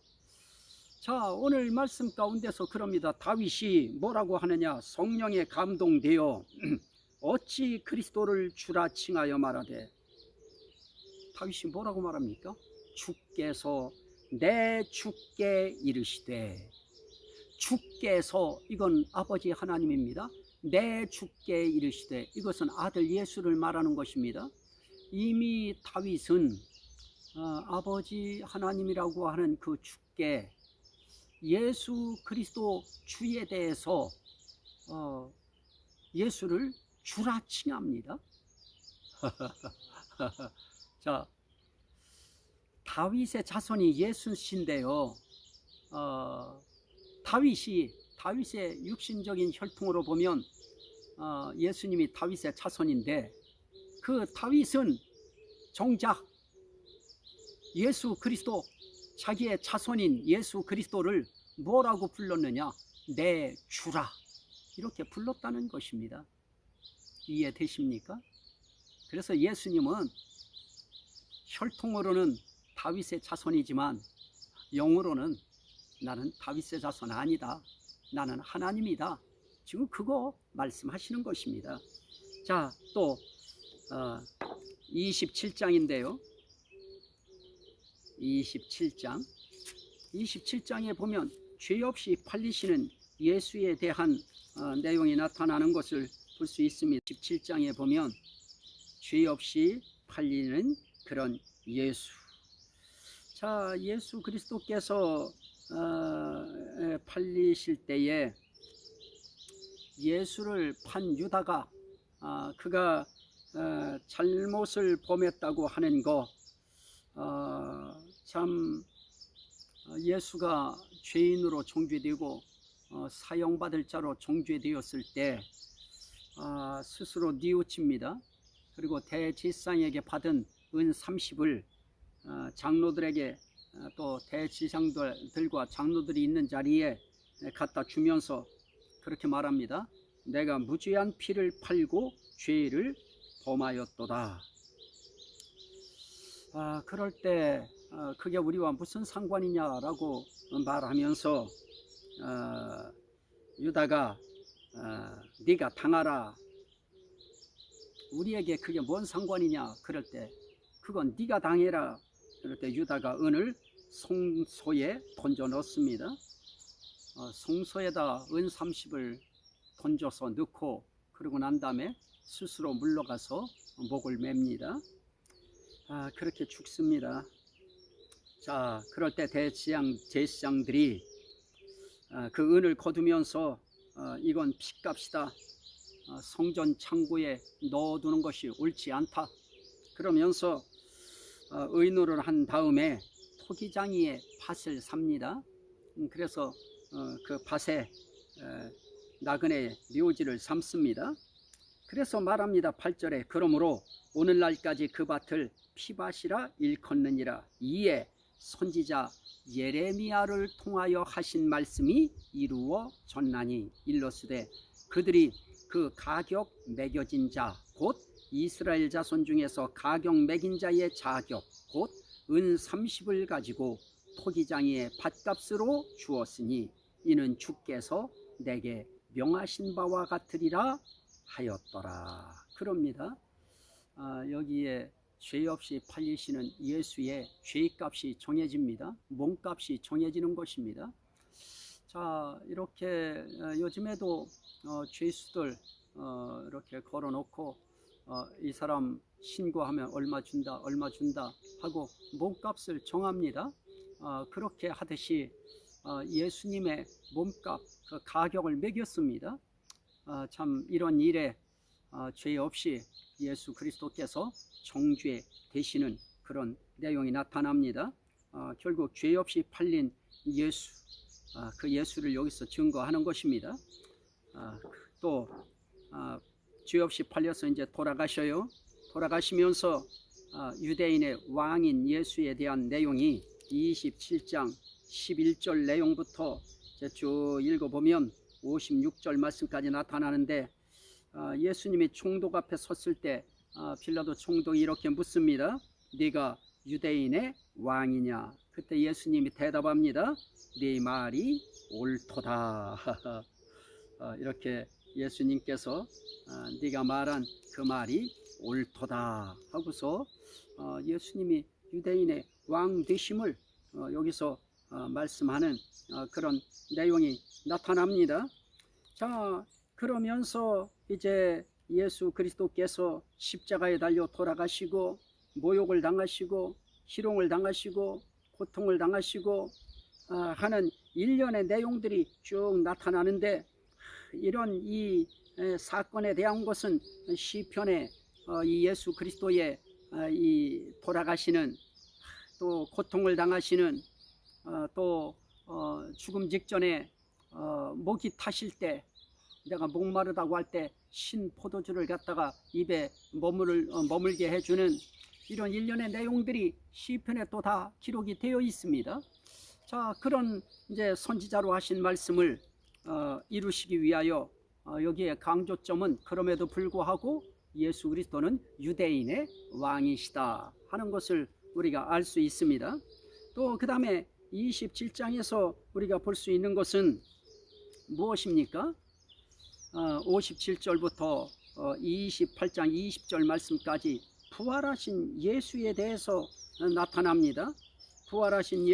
자, 오늘 말씀 가운데서 그럽니다. 다윗이 뭐라고 하느냐. 성령에 감동되어 어찌 그리스도를 주라 칭하여 말하되, 다윗이 뭐라고 말합니까? 주께서 내 주께 이르시되, 주께서, 이건 아버지 하나님입니다. 내 주께 이르시되, 이것은 아들 예수를 말하는 것입니다. 이미 다윗은 아버지 하나님이라고 하는 그 주께, 예수 그리스도 주에 대해서 예수를 주라 칭합니다. 자, 다윗의 자손이 예수신데요. 다윗의 육신적인 혈통으로 보면 예수님이 다윗의 자손인데, 그 다윗은 정작 예수 그리스도, 자기의 자손인 예수 그리스도를 뭐라고 불렀느냐? 내 주라, 이렇게 불렀다는 것입니다. 이해되십니까? 그래서 예수님은 혈통으로는 다윗의 자손이지만 영으로는 나는 다윗의 자손 아니다, 나는 하나님이다. 지금 그거 말씀하시는 것입니다. 자, 또 27장인데요. 27장에 보면 죄 없이 팔리시는 예수에 대한 내용이 나타나는 것을 볼 수 있습니다. 17장에 보면 죄 없이 팔리는 그런 예수. 자, 예수 그리스도께서 팔리실 때에 예수를 판 유다가 그가 잘못을 범했다고 하는 거, 참 예수가 죄인으로 정죄되고 사형받을 자로 정죄되었을 때 스스로 뉘우칩니다. 그리고 대제사장에게 받은 은 30을 장로들에게 또 대제사장들과 장로들이 있는 자리에 갖다 주면서 그렇게 말합니다. 내가 무죄한 피를 팔고 죄를 범하였도다. 그럴 때 그게 우리와 무슨 상관이냐라고 말하면서 유다가 네가 당하라. 우리에게 그게 뭔 상관이냐. 그럴 때 그건 네가 당해라. 그럴 때 유다가 은을 송소에 던져 넣습니다. 송소에다 은 30을 던져서 넣고 그러고 난 다음에 스스로 물러가서 목을 맵니다. 그렇게 죽습니다. 자, 그럴 때 제사장들이 그 은을 거두면서 이건 핏값이다. 성전 창고에 넣어두는 것이 옳지 않다. 그러면서 의노를 한 다음에 토기장이의 밭을 삽니다. 그래서 그 밭에 나그네 묘지를 삼습니다. 그래서 말합니다. 8절에 그러므로 오늘날까지 그 밭을 피밭이라 일컫느니라. 이에 선지자 예레미야를 통하여 하신 말씀이 이루어졌나니 일러스되 그들이 그 가격 매겨진 자 곧 이스라엘 자손 중에서 가격 매긴 자의 자격 곧 은 30을 가지고 토기장이의 밭값으로 주었으니 이는 주께서 내게 명하신 바와 같으리라 하였더라. 그럽니다. 여기에 죄 없이 팔리시는 예수의 죄값이 정해집니다. 몸값이 정해지는 것입니다. 자, 이렇게 요즘에도 죄수들 이렇게 걸어놓고 이 사람 신고하면 얼마 준다 하고 몸값을 정합니다. 그렇게 하듯이 예수님의 몸값 그 가격을 매겼습니다. 참 이런 일에 죄 없이 예수 그리스도께서 정죄되시는 그런 내용이 나타납니다. 결국 죄 없이 팔린 예수, 그 예수를 여기서 증거하는 것입니다. 또 죄 없이 팔려서 이제 돌아가셔요. 돌아가시면서 유대인의 왕인 예수에 대한 내용이 27장 11절 내용부터 쭉 읽어보면 56절 말씀까지 나타나는데 예수님이 총독 앞에 섰을 때 빌라도 총독이 이렇게 묻습니다. 네가 유대인의 왕이냐? 그때 예수님이 대답합니다. 네 말이 옳도다. 이렇게 예수님께서 네가 말한 그 말이 옳도다 하고서 예수님이 유대인의 왕 되심을 여기서 말씀하는 그런 내용이 나타납니다. 자, 그러면서 이제 예수 그리스도께서 십자가에 달려 돌아가시고 모욕을 당하시고 희롱을 당하시고 고통을 당하시고 하는 일련의 내용들이 쭉 나타나는데 이런 이 사건에 대한 것은 시편에 이 예수 그리스도의 이 돌아가시는 또 고통을 당하시는 또 죽음 직전에 목이 타실 때 내가 목마르다고 할 때 신 포도주를 갖다가 입에 머물게 해주는 이런 일련의 내용들이 시편에 또 다 기록이 되어 있습니다. 자, 그런 이제 선지자로 하신 말씀을 이루시기 위하여 여기에 강조점은 그럼에도 불구하고 예수 그리스도는 유대인의 왕이시다 하는 것을 우리가 알 수 있습니다. 또 그 다음에 27장에서 우리가 볼 수 있는 것은 무엇입니까? 57절부터 28장 20절 말씀까지 부활하신 예수에 대해서 나타납니다. 부활하신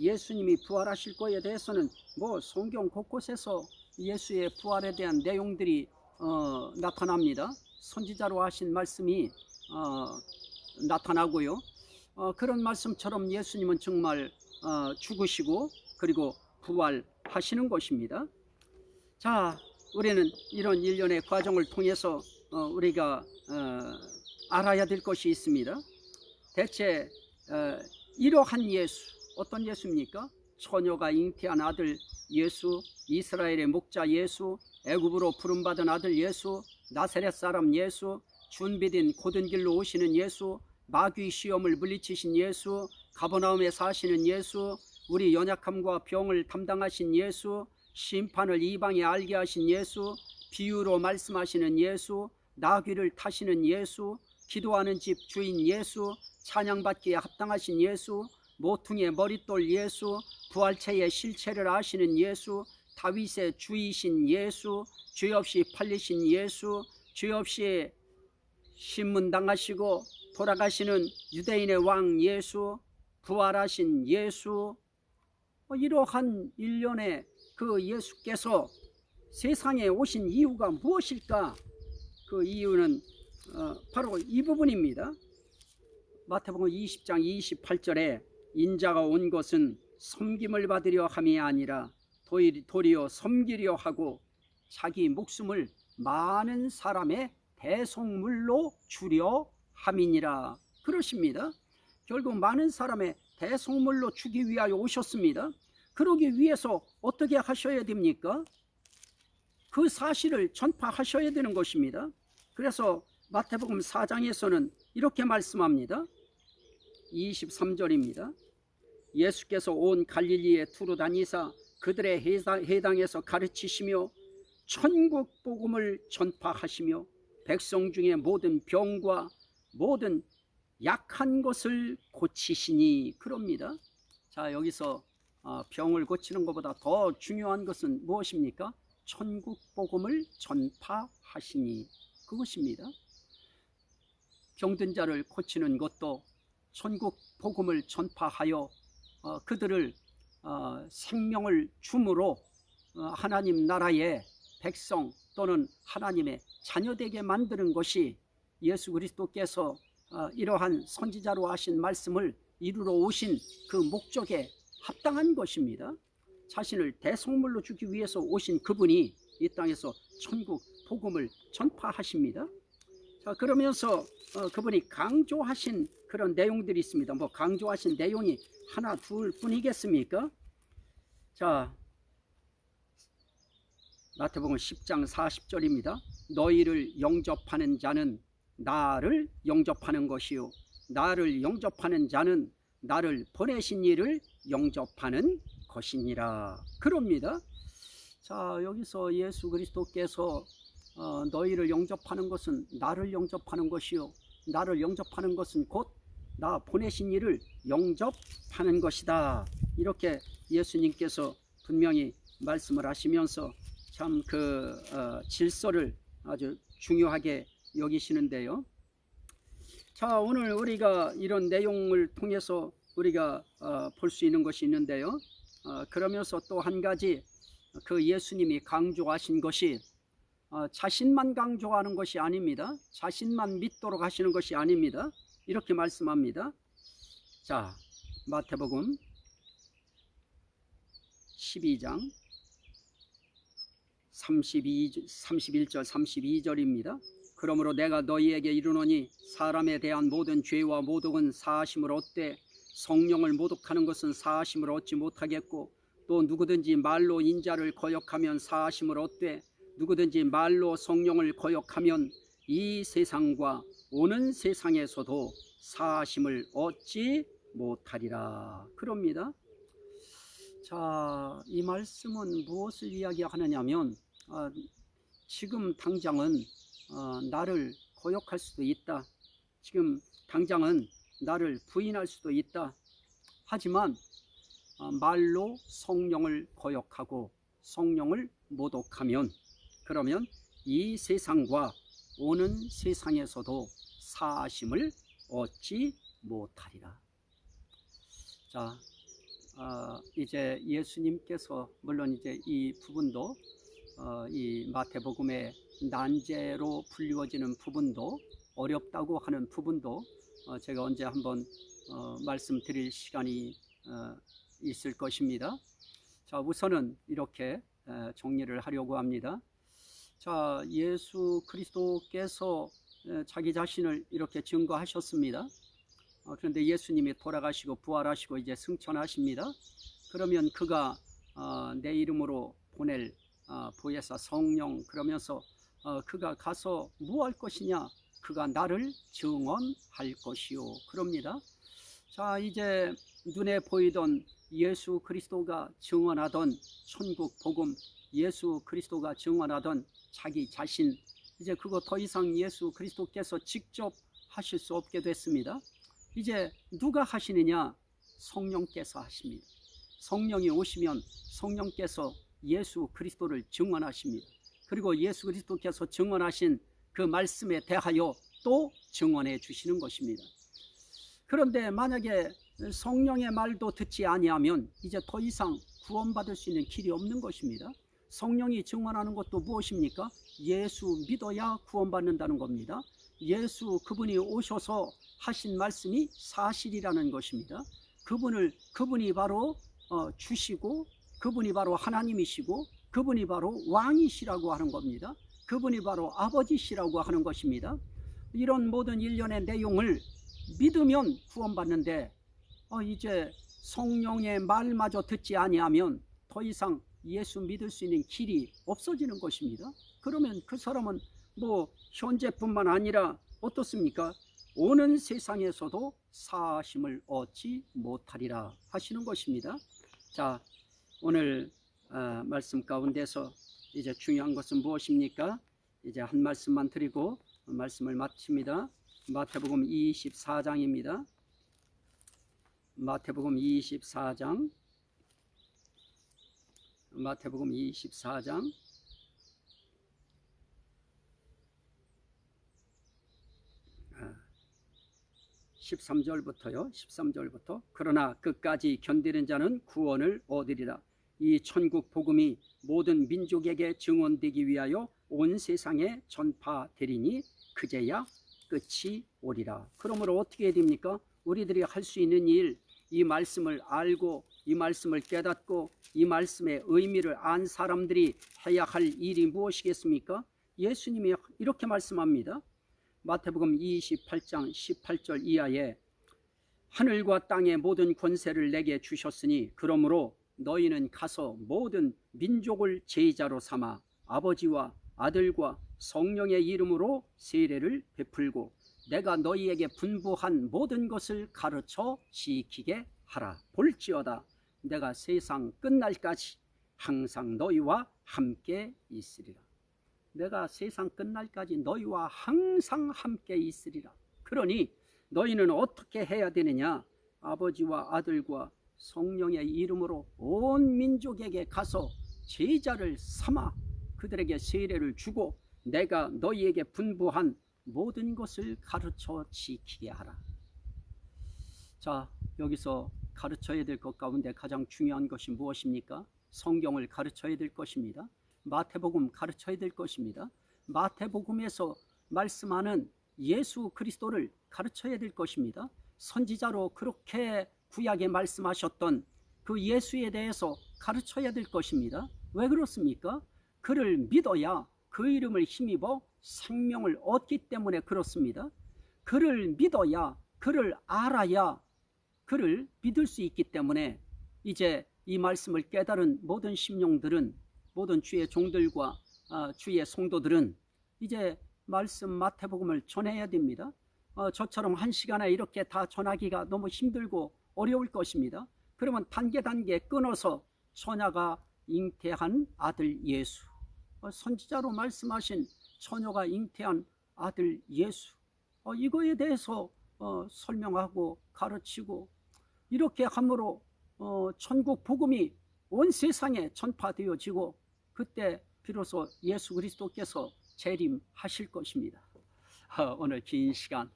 예수님이 부활하실 거에 대해서는 뭐 성경 곳곳에서 예수의 부활에 대한 내용들이 나타납니다. 선지자로 하신 말씀이 나타나고요. 그런 말씀처럼 예수님은 정말 죽으시고 그리고 부활하시는 것입니다. 자, 우리는 이런 일련의 과정을 통해서 우리가 알아야 될 것이 있습니다. 대체 이러한 예수, 어떤 예수입니까? 처녀가 잉태한 아들 예수, 이스라엘의 목자 예수, 애굽으로 부름받은 아들 예수, 나사렛 사람 예수, 준비된 곧은 길로 오시는 예수, 마귀 시험을 물리치신 예수, 가버나움에 사시는 예수, 우리 연약함과 병을 담당하신 예수, 심판을 이방에 알게 하신 예수, 비유로 말씀하시는 예수, 나귀를 타시는 예수, 기도하는 집 주인 예수, 찬양받기에 합당하신 예수, 모퉁이의 머릿돌 예수, 부활체의 실체를 아시는 예수, 다윗의 주이신 예수, 죄 없이 팔리신 예수, 죄 없이 신문당하시고 돌아가시는 유대인의 왕 예수, 부활하신 예수, 이러한 일련의 그 예수께서 세상에 오신 이유가 무엇일까? 그 이유는 바로 이 부분입니다. 마태복음 20장 28절에 인자가 온 것은 섬김을 받으려 함이 아니라 도리어 섬기려 하고 자기 목숨을 많은 사람의 대속물로 주려 함이니라. 그러십니다. 결국 많은 사람의 대속물로 주기 위하여 오셨습니다. 그러기 위해서 어떻게 하셔야 됩니까? 그 사실을 전파하셔야 되는 것입니다. 그래서 마태복음 4장에서는 이렇게 말씀합니다. 23절입니다. 예수께서 온 갈릴리에 두루 다니사 그들의 해당에서 가르치시며 천국 복음을 전파하시며 백성 중에 모든 병과 모든 약한 것을 고치시니. 그럽니다. 자, 여기서 병을 고치는 것보다 더 중요한 것은 무엇입니까? 천국 복음을 전파하시니. 그것입니다. 병든 자를 고치는 것도 천국 복음을 전파하여 그들을 생명을 줌으로 하나님 나라의 백성 또는 하나님의 자녀되게 만드는 것이 예수 그리스도께서 이러한 선지자로 하신 말씀을 이루러 오신 그 목적에 합당한 것입니다. 자신을 대속물로 주기 위해서 오신 그분이 이 땅에서 천국 복음을 전파하십니다. 자, 그러면서 그분이 강조하신 그런 내용들이 있습니다. 뭐 강조하신 내용이 하나 둘 뿐이겠습니까? 자, 마태복음 10장 40절입니다. 너희를 영접하는 자는 나를 영접하는 것이요 나를 영접하는 자는 나를 보내신 이를 영접하는 것이니라. 그럽니다. 자, 여기서 예수 그리스도께서 너희를 영접하는 것은 나를 영접하는 것이요 나를 영접하는 것은 곧 나 보내신 이를 영접하는 것이다. 이렇게 예수님께서 분명히 말씀을 하시면서 참 그 질서를 아주 중요하게 여기시는데요. 자, 오늘 우리가 이런 내용을 통해서 우리가 볼 수 있는 것이 있는데요. 그러면서 또 한 가지 그 예수님이 강조하신 것이 자신만 강조하는 것이 아닙니다. 자신만 믿도록 하시는 것이 아닙니다. 이렇게 말씀합니다. 자, 마태복음 12장 31절 32절입니다. 그러므로 내가 너희에게 이르노니 사람에 대한 모든 죄와 모독은 사하심을 얻되 성령을 모독하는 것은 사하심을 얻지 못하겠고 또 누구든지 말로 인자를 거역하면 사하심을 얻되 누구든지 말로 성령을 거역하면 이 세상과 오는 세상에서도 사하심을 얻지 못하리라. 그럽니다. 자, 이 말씀은 무엇을 이야기하느냐면 지금 당장은 나를 거역할 수도 있다. 지금 당장은 나를 부인할 수도 있다. 하지만 말로 성령을 거역하고 성령을 모독하면 그러면 이 세상과 오는 세상에서도 사하심을 얻지 못하리라. 자, 이제 예수님께서 물론 이제 이 부분도 이 마태복음의 난제로 불리워지는 부분도 어렵다고 하는 부분도 제가 언제 한번 말씀드릴 시간이 있을 것입니다. 자, 우선은 이렇게 정리를 하려고 합니다. 자, 예수 그리스도께서 자기 자신을 이렇게 증거하셨습니다. 그런데 예수님이 돌아가시고 부활하시고 이제 승천하십니다. 그러면 그가 내 이름으로 보낼 보혜사 성령, 그러면서 그가 가서 뭐 할 것이냐? 그가 나를 증언할 것이요, 그럽니다. 자, 이제 눈에 보이던 예수 그리스도가 증언하던 천국 복음, 예수 그리스도가 증언하던 자기 자신, 이제 그거 더 이상 예수 그리스도께서 직접 하실 수 없게 됐습니다. 이제 누가 하시느냐? 성령께서 하십니다. 성령이 오시면 성령께서 예수 그리스도를 증언하십니다. 그리고 예수 그리스도께서 증언하신 그 말씀에 대하여 또 증언해 주시는 것입니다. 그런데 만약에 성령의 말도 듣지 아니하면 이제 더 이상 구원받을 수 있는 길이 없는 것입니다. 성령이 증언하는 것도 무엇입니까? 예수 믿어야 구원받는다는 겁니다. 예수 그분이 오셔서 하신 말씀이 사실이라는 것입니다. 그분이 바로 주시고, 그분이 바로 하나님이시고, 그분이 바로 왕이시라고 하는 겁니다. 그분이 바로 아버지시라고 하는 것입니다. 이런 모든 일련의 내용을 믿으면 구원받는데 이제 성령의 말마저 듣지 아니하면 더 이상 예수 믿을 수 있는 길이 없어지는 것입니다. 그러면 그 사람은 뭐 현재뿐만 아니라 어떻습니까? 오는 세상에서도 사하심을 얻지 못하리라 하시는 것입니다. 자, 오늘 말씀 가운데서 이제 중요한 것은 무엇입니까? 이제 한 말씀만 드리고 말씀을 마칩니다. 마태복음 24장입니다. 마태복음 24장 13절부터요. 13절부터 그러나 끝까지 견디는 자는 구원을 얻으리라. 이 천국 복음이 모든 민족에게 증언되기 위하여 온 세상에 전파되리니 그제야 끝이 오리라. 그러므로 어떻게 해야 됩니까? 우리들이 할 수 있는 일, 이 말씀을 알고 이 말씀을 깨닫고 이 말씀의 의미를 안 사람들이 해야 할 일이 무엇이겠습니까? 예수님이 이렇게 말씀합니다. 마태복음 28장 18절 이하에 하늘과 땅의 모든 권세를 내게 주셨으니 그러므로 너희는 가서 모든 민족을 제자로 삼아 아버지와 아들과 성령의 이름으로 세례를 베풀고 내가 너희에게 분부한 모든 것을 가르쳐 지키게 하라. 볼지어다 내가 세상 끝날까지 항상 너희와 함께 있으리라. 내가 세상 끝날까지 너희와 항상 함께 있으리라. 그러니 너희는 어떻게 해야 되느냐? 아버지와 아들과 성령의 이름으로 온 민족에게 가서 제자를 삼아 그들에게 세례를 주고 내가 너희에게 분부한 모든 것을 가르쳐 지키게 하라. 자, 여기서 가르쳐야 될 것 가운데 가장 중요한 것이 무엇입니까? 성경을 가르쳐야 될 것입니다. 마태복음 가르쳐야 될 것입니다. 마태복음에서 말씀하는 예수 그리스도를 가르쳐야 될 것입니다. 선지자로 그렇게 구약에 말씀하셨던 그 예수에 대해서 가르쳐야 될 것입니다. 왜 그렇습니까? 그를 믿어야 그 이름을 힘입어 생명을 얻기 때문에 그렇습니다. 그를 믿어야, 그를 알아야 그를 믿을 수 있기 때문에 이제 이 말씀을 깨달은 모든 심령들은, 모든 주의 종들과 주의 성도들은 이제 말씀 마태복음을 전해야 됩니다. 저처럼 한 시간에 이렇게 다 전하기가 너무 힘들고 어려울 것입니다. 그러면 단계 끊어서 처녀가 잉태한 아들 예수, 선지자로 말씀하신 처녀가 잉태한 아들 예수, 이거에 대해서 설명하고 가르치고 이렇게 함으로 천국 복음이 온 세상에 전파되어지고 그때 비로소 예수 그리스도께서 재림하실 것입니다. 오늘 긴 시간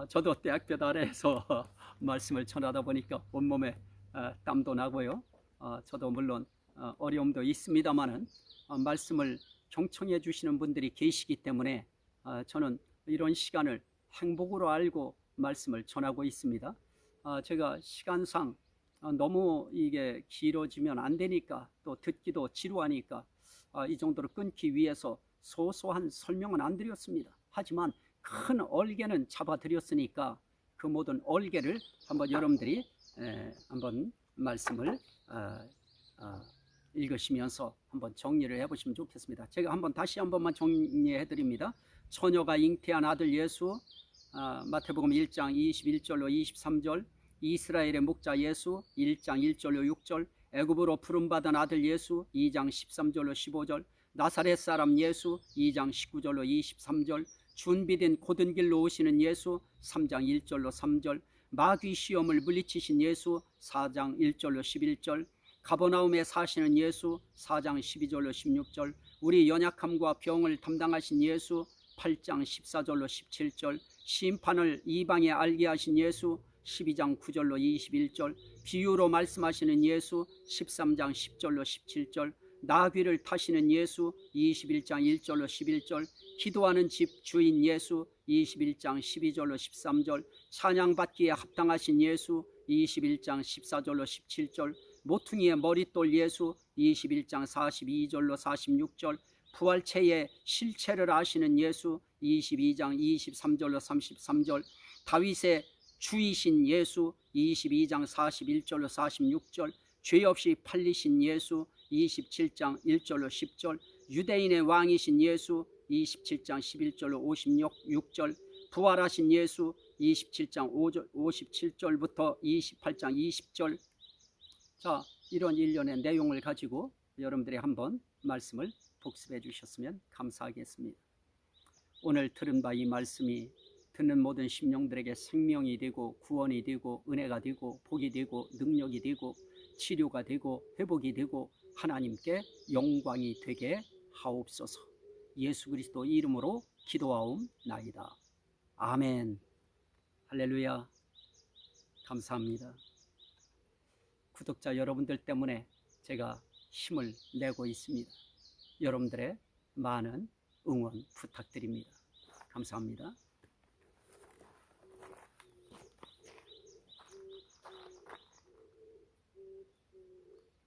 저도 대학볕 아래에서 말씀을 전하다 보니까 온몸에 땀도 나고요. 저도 물론 어려움도 있습니다만은 말씀을 경청해 주시는 분들이 계시기 때문에 저는 이런 시간을 행복으로 알고 말씀을 전하고 있습니다. 제가 시간상 너무 이게 길어지면 안 되니까, 또 듣기도 지루하니까 이 정도로 끊기 위해서 소소한 설명은 안 드렸습니다. 하지만 큰 얼개는 잡아드렸으니까 그 모든 얼개를 한번 여러분들이 한번 말씀을 읽으시면서 한번 정리를 해보시면 좋겠습니다. 제가 다시 한 번만 정리해 드립니다. 처녀가 잉태한 아들 예수, 마태복음 1장 21절로 23절, 이스라엘의 목자 예수 1장 1절로 6절, 애굽으로 부름받은 아들 예수 2장 13절로 15절, 나사렛 사람 예수 2장 19절로 23절, 준비된 고든 길로 오시는 예수 3장 1절로 3절, 마귀 시험을 물리치신 예수 4장 1절로 11절, 가버나움에 사시는 예수 4장 12절로 16절, 우리 연약함과 병을 담당하신 예수 8장 14절로 17절, 심판을 이방에 알게 하신 예수 12장 9절로 21절, 비유로 말씀하시는 예수 13장 10절로 17절, 나귀를 타시는 예수 21장 1절로 11절, 기도하는 집 주인 예수 21장 12절로 13절, 찬양받기에 합당하신 예수 21장 14절로 17절, 모퉁이의 머릿돌 예수 21장 42절로 46절, 부활체의 실체를 아시는 예수 22장 23절로 33절, 다윗의 주이신 예수 22장 41절로 46절, 죄 없이 팔리신 예수 27장 1절로 10절, 유대인의 왕이신 예수 27장 11절로 56절, 부활하신 예수 27장 57절부터 28장 20절. 자, 이런 일련의 내용을 가지고 여러분들이 한번 말씀을 복습해 주셨으면 감사하겠습니다. 오늘 들은 바 이 말씀이 듣는 모든 심령들에게 생명이 되고 구원이 되고 은혜가 되고 복이 되고 능력이 되고 치료가 되고 회복이 되고 하나님께 영광이 되게 하옵소서. 예수 그리스도 이름으로 기도하옵나이다. 아멘. 할렐루야. 감사합니다. 구독자 여러분들 때문에 제가 힘을 내고 있습니다. 여러분들의 많은 응원 부탁드립니다. 감사합니다.